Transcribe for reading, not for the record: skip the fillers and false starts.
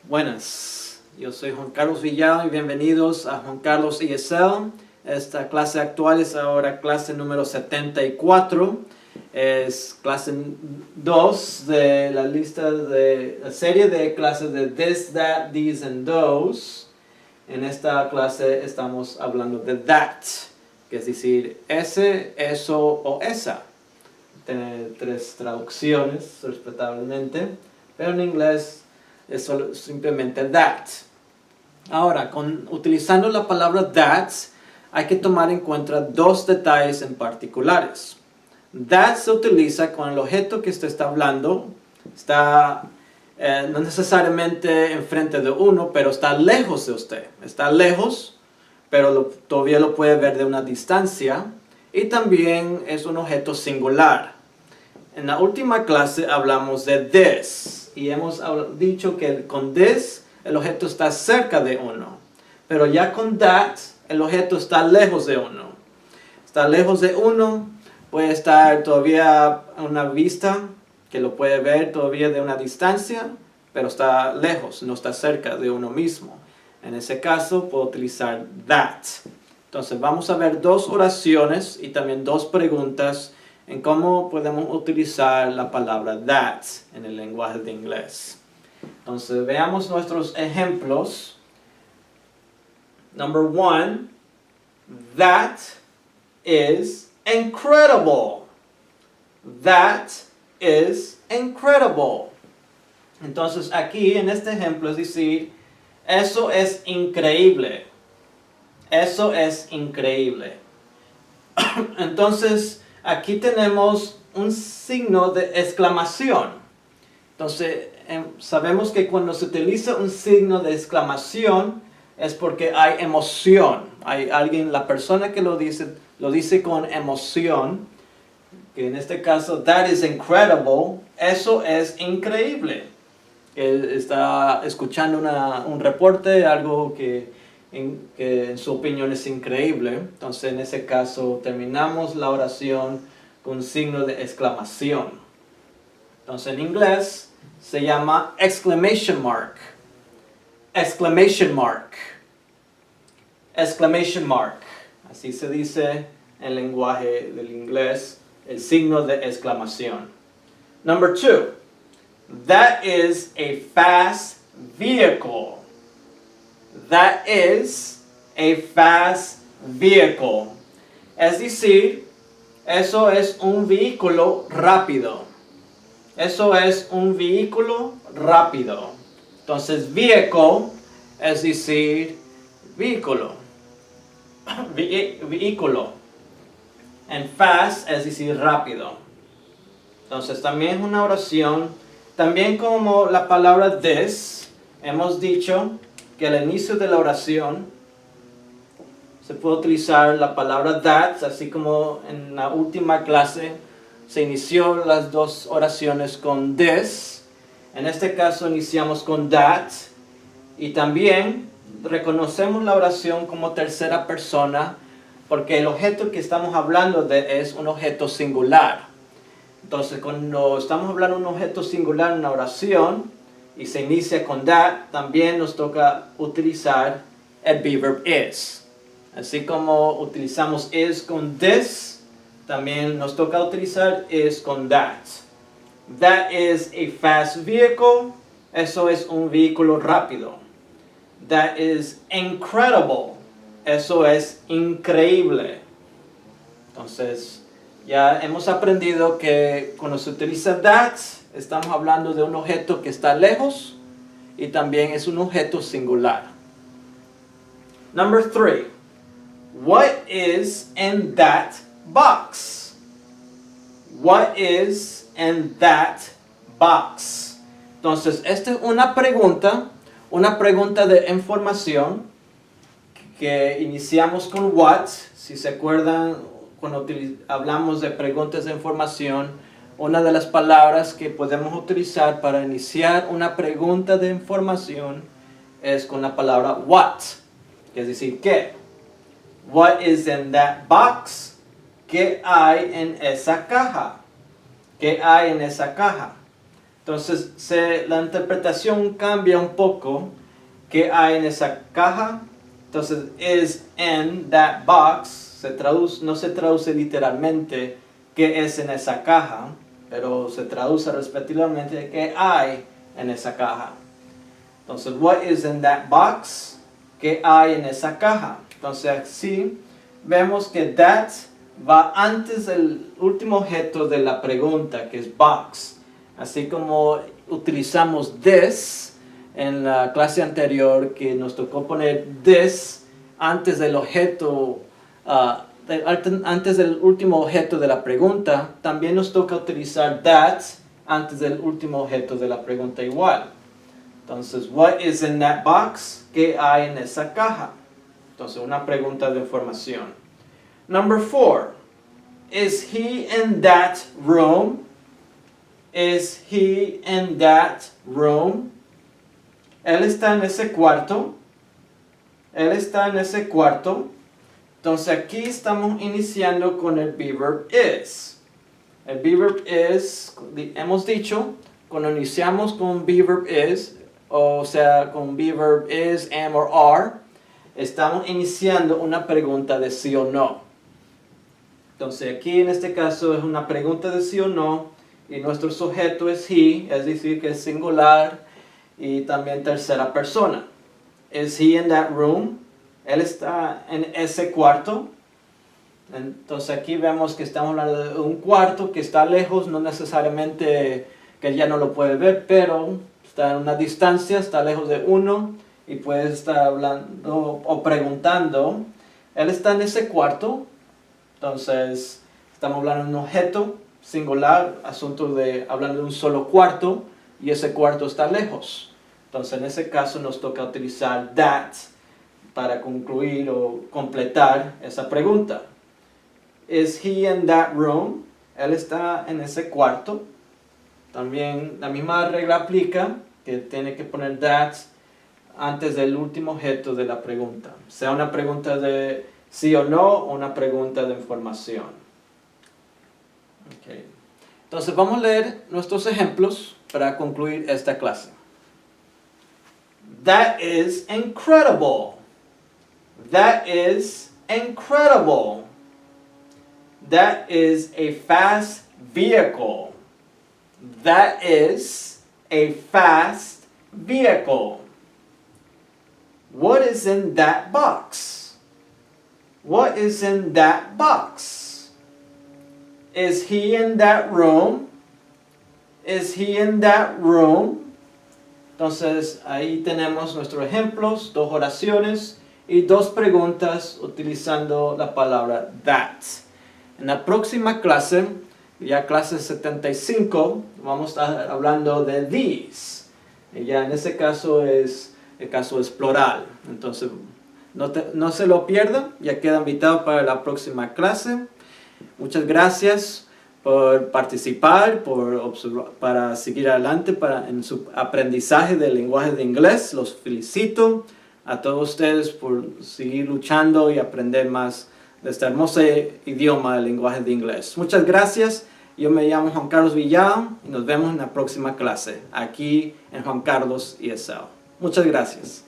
Buenas, yo soy Juan Carlos Villado y bienvenidos a Juan Carlos ESL. Esta clase actual es ahora clase número 74. Es clase 2 de la lista de la serie de clases de this, that, these and those. En esta clase estamos hablando de that, que es decir, ese, eso o esa. Tiene 3 traducciones, respetablemente, pero en inglés es solo, simplemente that. Ahora, utilizando la palabra that, hay que tomar en cuenta 2 detalles en particulares. That se utiliza con el objeto que usted está hablando. Está no necesariamente enfrente de uno, pero está lejos de usted. Está lejos, pero todavía lo puede ver de una distancia. Y también es un objeto singular. En la última clase hablamos de this. Y hemos dicho que con this el objeto está cerca de uno. Pero ya con that el objeto está lejos de uno. Está lejos de uno, puede estar todavía a una vista, que lo puede ver todavía de una distancia, pero está lejos, no está cerca de uno mismo. En ese caso puedo utilizar that. Entonces vamos a ver 2 oraciones y también 2 preguntas en cómo podemos utilizar la palabra that en el lenguaje de inglés. Entonces veamos nuestros ejemplos. Number 1, that is incredible. That is incredible. Entonces aquí en este ejemplo es decir, eso es increíble. Eso es increíble. Entonces aquí tenemos un signo de exclamación. Entonces sabemos que cuando se utiliza un signo de exclamación es porque hay emoción. Hay alguien, la persona que lo dice con emoción. Que en este caso, that is incredible. Eso es increíble. Él está escuchando un reporte, algo que en su opinión es increíble. Entonces en ese caso terminamos la oración con un signo de exclamación. Entonces en inglés se llama exclamation mark. Exclamation mark. Exclamation mark. Así se dice en el lenguaje del inglés, el signo de exclamación. Number 2. That is a fast vehicle. That is a fast vehicle. Es decir, eso es un vehículo rápido. Eso es un vehículo rápido. Entonces, vehicle es decir, vehículo. Vehículo. And fast es decir, rápido. Entonces, también es una oración. También como la palabra this, hemos dicho que al inicio de la oración se puede utilizar la palabra that, así como en la última clase se inició las 2 oraciones con this. En este caso iniciamos con that y también reconocemos la oración como tercera persona porque el objeto que estamos hablando de es un objeto singular. Entonces cuando estamos hablando de un objeto singular en una oración y se inicia con that, también nos toca utilizar el verb is. Así como utilizamos is con this, también nos toca utilizar is con that. That is a fast vehicle. Eso es un vehículo rápido. That is incredible. Eso es increíble. Entonces, ya hemos aprendido que cuando se utiliza that, estamos hablando de un objeto que está lejos y también es un objeto singular. Number 3. What is in that box? What is in that box? Entonces, esta es una pregunta de información que iniciamos con what. Si se acuerdan, cuando hablamos de preguntas de información, una de las palabras que podemos utilizar para iniciar una pregunta de información es con la palabra what, que es decir, ¿qué? What is in that box? ¿Qué hay en esa caja? ¿Qué hay en esa caja? Entonces la interpretación cambia un poco. ¿Qué hay en esa caja? Entonces, is in that box. No se traduce literalmente qué es en esa caja, pero se traduce respectivamente qué hay en esa caja. Entonces, what is in that box? ¿Qué hay en esa caja? Entonces, así vemos que that va antes del último objeto de la pregunta, que es box. Así como utilizamos this en la clase anterior, que nos tocó poner this antes del objeto, antes del último objeto de la pregunta, también nos toca utilizar that antes del último objeto de la pregunta igual. Entonces, what is in that box? ¿Qué hay en esa caja? Entonces, una pregunta de información. Number 4. Is he in that room? Is he in that room? Él está en ese cuarto. Él está en ese cuarto. Entonces aquí estamos iniciando con el be verb is. El be verb is, hemos dicho, cuando iniciamos con be verb is, o sea, con be verb is, am or are, estamos iniciando una pregunta de sí o no. Entonces aquí en este caso es una pregunta de sí o no, y nuestro sujeto es he, es decir, que es singular, y también tercera persona. Is he in that room? Él está en ese cuarto. Entonces aquí vemos que estamos hablando de un cuarto que está lejos, no necesariamente que ya no lo puede ver, pero está en una distancia, está lejos de uno y puede estar hablando o preguntando. Él está en ese cuarto. Entonces estamos hablando de un objeto singular, asunto de hablando de un solo cuarto, y ese cuarto está lejos. Entonces en ese caso nos toca utilizar that para concluir o completar esa pregunta. Is he in that room? Él está en ese cuarto. También la misma regla aplica, que tiene que poner that antes del último objeto de la pregunta. Sea una pregunta de sí o no o una pregunta de información. Okay. Entonces vamos a leer nuestros ejemplos para concluir esta clase. That is incredible. That is incredible. That is a fast vehicle. That is a fast vehicle. What is in that box? What is in that box? Is he in that room? Is he in that room? Entonces ahí tenemos nuestros ejemplos, 2 oraciones y 2 preguntas utilizando la palabra that. En la próxima clase, ya clase 75, vamos a estar hablando de these. Y ya en ese caso el caso es plural. Entonces no se lo pierdan, ya queda invitado para la próxima clase. Muchas gracias por participar, para seguir adelante en su aprendizaje del lenguaje de inglés. Los felicito a todos ustedes por seguir luchando y aprender más de este hermoso idioma del lenguaje de inglés. Muchas gracias. Yo me llamo Juan Carlos Villado y nos vemos en la próxima clase aquí en Juan Carlos ESL. Muchas gracias.